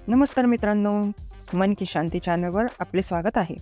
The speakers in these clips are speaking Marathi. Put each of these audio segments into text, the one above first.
नमस्कार मित्रांनो, मन की शांती चॅनलवर आपले स्वागत आहे.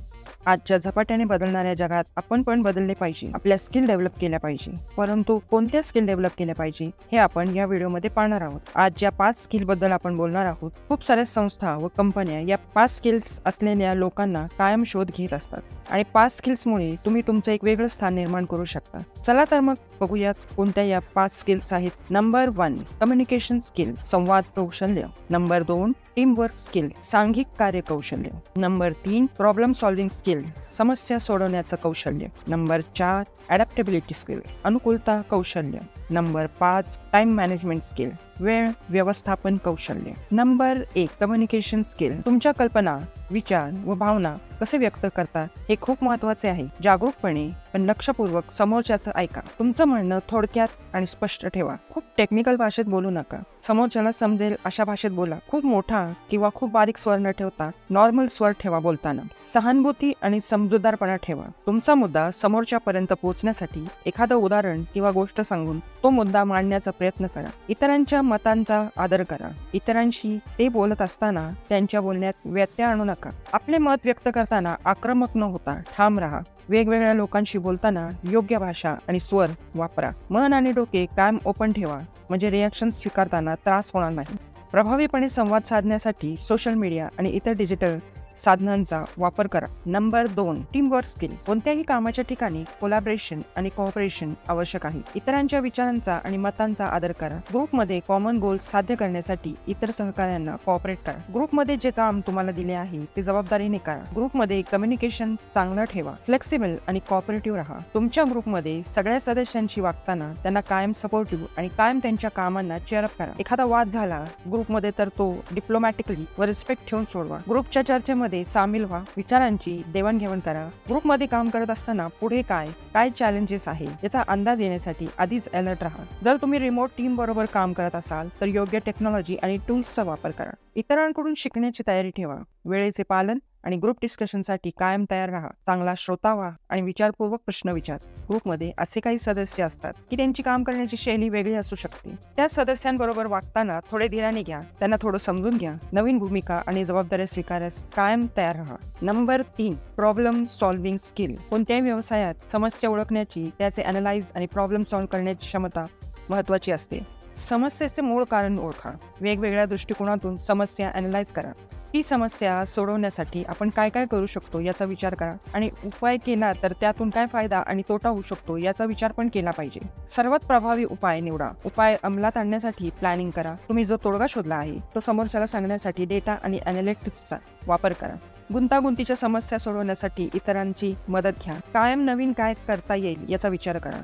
आजच्या झपाट्याने बदलणाऱ्या जगात आपण पण बदलले पाहिजे, आपल्या स्किल डेव्हलप केल्या पाहिजे. परंतु कोणत्या स्किल डेव्हलप केल्या पाहिजे हे आपण या व्हिडिओमध्ये पाहणार आहोत. आज ज्या 5 स्किल बद्दल आपण बोलणार आहोत, खूप साऱ्या संस्था व कंपन्या या 5 स्किल्स असलेल्या लोकांना कायम शोध घेत असतात आणि 5 स्किल्समुळे तुम्ही तुमचं एक वेगळं स्थान निर्माण करू शकता. चला तर मग बघूयात कोणत्या या 5 स्किल्स आहेत. नंबर 1 कम्युनिकेशन स्किल, संवाद कौशल्य. नंबर 2 टीमवर्क स्किल, सांघिक कार्य कौशल्य. नंबर 3 प्रॉब्लेम सॉल्व्हिंग स्किल, समस्या सोडवण्याचं कौशल्य. नंबर 4 अडॅप्टेबिलिटी स्किल, अनुकूलता कौशल्य. नंबर 5 टाइम मॅनेजमेंट स्किल, वेळ व्यवस्थापन कौशल्य. नंबर 1 कम्युनिकेशन स्किल, तुमच्या कल्पना, विचार व भावना कसे व्यक्त करता हे खूप महत्त्वाचे आहे. जागरूकपणे पण लक्षपूर्वक समोरच्याचं ऐका. तुमचं म्हणणं थोडक्यात आणि स्पष्ट ठेवा. खूप टेक्निकल भाषेत बोलू नका, समोरच्याला समजेल अशा भाषेत बोला. खूप मोठा किंवा खूप बारीक स्वर न ठेवता नॉर्मल स्वर ठेवा बोलताना. सहानुभूती आणि समजूतदारपणा ठेवा. तुमचा मुद्दा समोरच्यापर्यंत पोहोचण्यासाठी एखादं उदाहरण किंवा गोष्ट सांगून तो मुद्दा मांडण्याचा प्रयत्न करा. इतरांच्या मतांचा आदर करा. इतरांशी ते बोलत असताना त्यांच्या बोलण्यात व्यत्यय आणू नका. आपले मत व्यक्त करताना आक्रमक न होता ठाम राहा. वेगवेगळ्या लोकांशी बोलताना योग्य भाषा आणि स्वर वापरा. मन आणि डोके कायम ओपन ठेवा, म्हणजे रिॲक्शन स्वीकारताना त्रास होणार नाही. प्रभावीपणे संवाद साधण्यासाठी सोशल मीडिया आणि इतर डिजिटल साधनांचा वापर करा. नंबर 2 टीमवर्क स्किल, कोणत्याही कामाच्या ठिकाणी कोलॅबरेशन आणि कोऑपरेशन आवश्यक आहे. इतरांच्या विचारांचा आणि मतांचा आदर करा. ग्रुपमध्ये कॉमन गोल्स साध्य करण्यासाठी इतर सहकाऱ्यांना कोऑपरेट करा. ग्रुपमध्ये जे काम तुम्हाला दिले आहे ते जबाबदारीने करा. ग्रुपमध्ये कम्युनिकेशन चांगलं ठेवा. फ्लेक्सिबल आणि कोऑपरेटिव्ह राहा. तुमच्या ग्रुपमध्ये सगळ्या सदस्यांशी वागताना त्यांना कायम सपोर्टिव्ह आणि कायम त्यांच्या कामांना चेअरअप करा. एखादा वाद झाला ग्रुपमध्ये तर तो डिप्लोमॅटिकली व रिस्पेक्ट ठेवून सोडवा. ग्रुपच्या चर्चेमध्ये सामील व्हा. विचारांची देवाणघेवाण करा. ग्रुपमध्ये काम करत असताना पुढे काय चॅलेंजेस आहे याचा अंदाज येण्यासाठी आधीच अलर्ट राहा. जर तुम्ही रिमोट टीम बरोबर काम करत असाल तर योग्य टेक्नॉलॉजी आणि टूल्सचा वापर करा. इतरांकडून शिकण्याची तयारी ठेवा. वेळेचे पालन आणि ग्रुप डिस्कशनसाठी कायम तयार राहा. चांगला श्रोता व्हा आणि विचारपूर्वक प्रश्न विचार. ग्रुपमध्ये असे काही सदस्य असतात की त्यांची काम करण्याची शैली वेगळी असू शकते. त्या सदस्यांबरोबर वागताना थोडे धीराने घ्या. त्यांना थोडं समजून घ्या. नवीन भूमिका आणि जबाबदाऱ्या स्वीकारण्यास कायम तयार राहा. नंबर 3 प्रॉब्लेम सॉल्व्हिंग स्किल, कोणत्याही व्यवसायात समस्या ओळखण्याची, त्याचे अनालाइज आणि प्रॉब्लेम सॉल्व्ह करण्याची क्षमता महत्त्वाची असते. समस्येचे मूळ कारण ओळखा. वेगवेगळ्या दृष्टिकोनातून समस्या अनालाइज करा. ही समस्या सोडवण्यासाठी आपण काय करू शकतो याचा विचार करा आणि उपाय केला तर त्यातून काय फायदा आणि तोटा होऊ शकतो याचा विचार पण केला पाहिजे. सर्वात प्रभावी उपाय निवडा. उपाय अंमलात आणण्यासाठी प्लॅनिंग करा. तुम्ही जो तोडगा शोधला आहे तो समोरच्याला सांगण्यासाठी डेटा आणि अॅनालिटिक्सचा वापर करा. गुंतागुंतीच्या समस्या सोडवण्यासाठी इतरांची मदत घ्या. कायम नवीन काय करता येईल याचा विचार करा.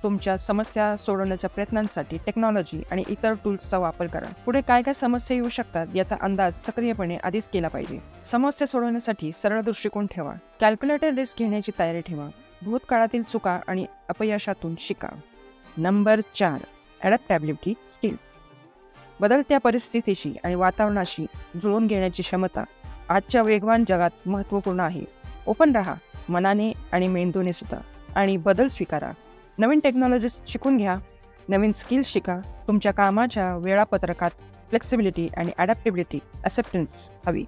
तुमच्या समस्या सोडवण्याच्या प्रयत्नांसाठी टेक्नॉलॉजी आणि इतर टूल्सचा वापर करा. पुढे काय समस्या येऊ शकतात याचा अंदाज सक्रियपणे आधीच केला पाहिजे. समस्या सोडवण्यासाठी सरळ दृष्टिकोन ठेवा. कॅल्क्युलेटेड रिस्क घेण्याची तयारी ठेवा. भूतकाळातील चुका आणि अपयशातून शिका. नंबर 4 अडॅप्टेबिलिटी स्किल, बदलत्या परिस्थितीशी आणि वातावरणाशी जुळवून घेण्याची क्षमता आजच्या वेगवान जगात महत्त्वपूर्ण आहे. ओपन राहा, मनाने आणि मेंदूने सुद्धा, आणि बदल स्वीकारा. नवीन टेक्नॉलॉजीज शिकून घ्या. नवीन स्किल्स शिका. तुमच्या कामाच्या वेळापत्रकात फ्लेक्सिबिलिटी आणि अडॅप्टेबिलिटी ॲक्सेप्टन्स हवी.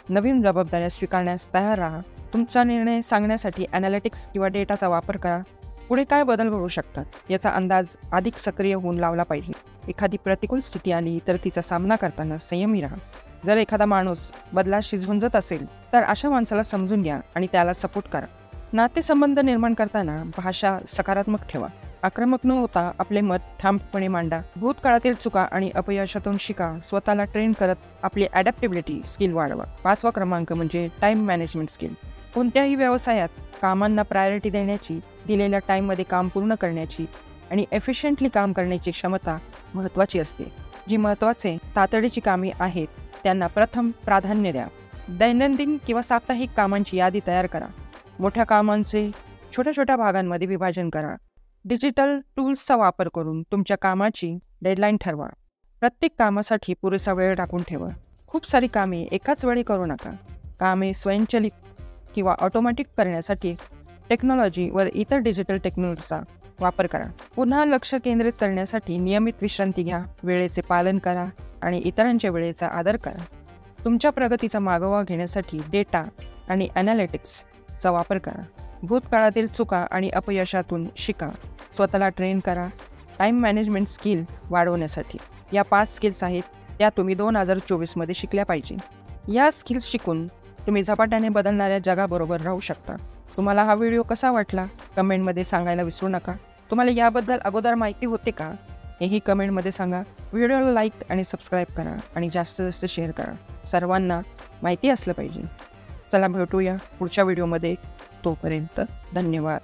नवीन जबाबदाऱ्या स्वीकारण्यास तयार राहा. तुमचा निर्णय सांगण्यासाठी अॅनालिटिक्स किंवा डेटाचा वापर करा. पुढे काय बदल घडू शकतात याचा अंदाज अधिक सक्रिय होऊन लावला पाहिजे. एखादी प्रतिकूल स्थिती आली तर तिचा सामना करताना संयमी राहा. जर एखादा माणूस बदलाशी झुंजत असेल तर अशा माणसाला समजून घ्या आणि त्याला सपोर्ट करा. नातेसंबंध निर्माण करताना भाषा सकारात्मक ठेवा. आक्रमक न होता आपले मत ठामपणे मांडा. भूतकाळातील चुका आणि अपयशातून शिका. स्वतःला ट्रेन करत आपली अडॅप्टेबिलिटी स्किल वाढवा. 5वा क्रमांक म्हणजे टाइम मॅनेजमेंट स्किल. कोणत्याही व्यवसायात कामांना प्रायोरिटी देण्याची, दिलेल्या टाईममध्ये काम पूर्ण करण्याची आणि एफिशियंटली काम करण्याची क्षमता महत्त्वाची असते. जी महत्त्वाचे तातडीची कामे आहेत त्यांना प्रथम प्राधान्य द्या. दैनंदिन किंवा साप्ताहिक कामांची यादी तयार करा. मोठ्या कामांचे छोट्या भागांमध्ये विभाजन करा. डिजिटल टूल्सचा वापर करून तुमच्या कामाची डेडलाईन ठरवा. प्रत्येक कामासाठी पुरेसा वेळ राखून ठेवा. खूप सारी कामे एकाच वेळी करू नका. कामे स्वयंचलित किंवा ऑटोमॅटिक करण्यासाठी टेक्नॉलॉजी व इतर डिजिटल टेक्नॉलॉजीचा वापर करा. पुन्हा लक्ष केंद्रित करण्यासाठी नियमित विश्रांती घ्या. वेळेचे पालन करा आणि इतरांच्या वेळेचा आदर करा. तुमच्या प्रगतीचा मागोवा घेण्यासाठी डेटा आणि ॲनालिटिक्सचा वापर करा. भूतकाळातील चुका आणि अपयशातून शिका. स्वतःला ट्रेन करा. टाईम मॅनेजमेंट स्किल वाढवण्यासाठी या 5 स्किल्स आहेत, त्या तुम्ही 2024मध्ये शिकल्या पाहिजे. या स्किल्स शिकून तुम्ही झपाट्याने बदलणाऱ्या जगाबरोबर राहू शकता. तुम्हाला हा व्हिडिओ कसा वाटला कमेंटमध्ये सांगायला विसरू नका. तुम्हाला याबद्दल अगोदर माहिती होते का हेही कमेंटमध्ये सांगा. व्हिडिओला लाईक आणि सबस्क्राईब करा आणि जास्तीत जास्त शेअर करा. सर्वांना माहिती असलं पाहिजे. चला भेटूया पुढच्या व्हिडिओमध्ये. तोपर्यंत धन्यवाद.